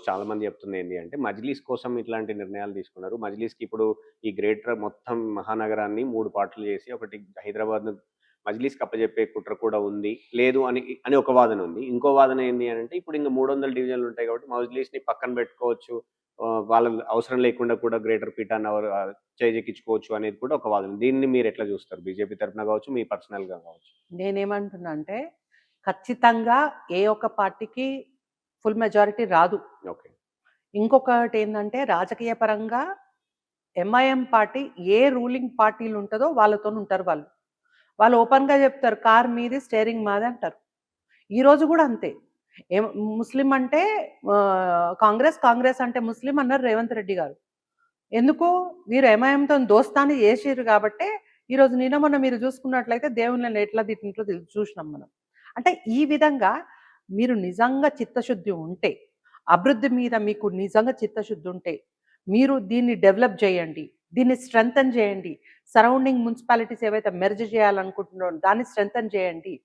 చాలా మంది చెప్తుంది ఏంటి అంటే, మజ్లిస్ కోసం ఇట్లాంటి నిర్ణయాలు తీసుకున్నారు. మజ్లిస్‌కి ఇప్పుడు ఈ గ్రేటర్ మొత్తం మహానగరాన్ని 3 పార్ట్‌లు చేసి, ఒకటి హైదరాబాద్‌ను మజ్లిస్‌కి అప్పజెప్పే కుట్ర కూడా ఉంది. లేదు అని ఒక వాదన ఉంది. ఇంకో వాదన ఏంది అనంటే, ఇప్పుడు ఇంక 300 డివిజన్‌లు ఉంటాయి కాబట్టి మజ్లిస్‌ని పక్కన పెట్టుకోవచ్చు. వాళ్ళ అవసరం లేకుండా కూడా గ్రేటర్ పీఠాన్ని చేజెక్కించుకోవచ్చు అనేది కూడా ఒక వాదన. దీన్ని మీరెట్లా చూస్తారు? బీజేపీ తరపున కావచ్చు, మీ పర్సనల్‌గా కావచ్చు. నేనేమంటున్నా అంటే, ఖచ్చితంగా ఏ ఒక్క పార్టీకి ఫుల్ మెజారిటీ రాదు. ఓకే. ఇంకొకటేందంటే, రాజకీయ పరంగా ఎంఐఎం పార్టీ ఏ రూలింగ్ పార్టీలు ఉంటదో వాళ్ళతోనుంటారు వాళ్ళు. వాళ్ళు ఓపెన్‌గా చెప్తారు. కారు మీది, స్టీరింగ్ మాది అంటారు. ఈరోజు గూడా అంతే. ఏం ముస్లిం అంటే కాంగ్రెస్, కాంగ్రెస్ అంటే ముస్లిం అన్నారు రేవంత్ రెడ్డి గారు. ఎందుకు? మీరు ఎంఐఎంతోని దోస్తాని చేసిర్రు గాబట్టే, ఈరోజు నిన్న మొన్న మీరు చూసుకున్నట్లయితే దేవుళ్ళని ఎట్లా తిట్టిండ్రో చూసినాం మనం. అంటే ఈ విధంగా మీరు నిజంగా చిత్తశుద్ధి ఉంటే, అభివృద్ధి మీద మీకు నిజంగా చిత్తశుద్ధి ఉంటే, మీరు దీన్ని డెవలప్ చేయండి. దీన్ని స్ట్రెంథెన్ చేయండి. సరౌండింగ్ మున్సిపాలిటీస్ ఏవైతే మెర్జ్ చేయాలనుకుంటున్నారో దాన్ని స్ట్రెంథెన్ చేయండి.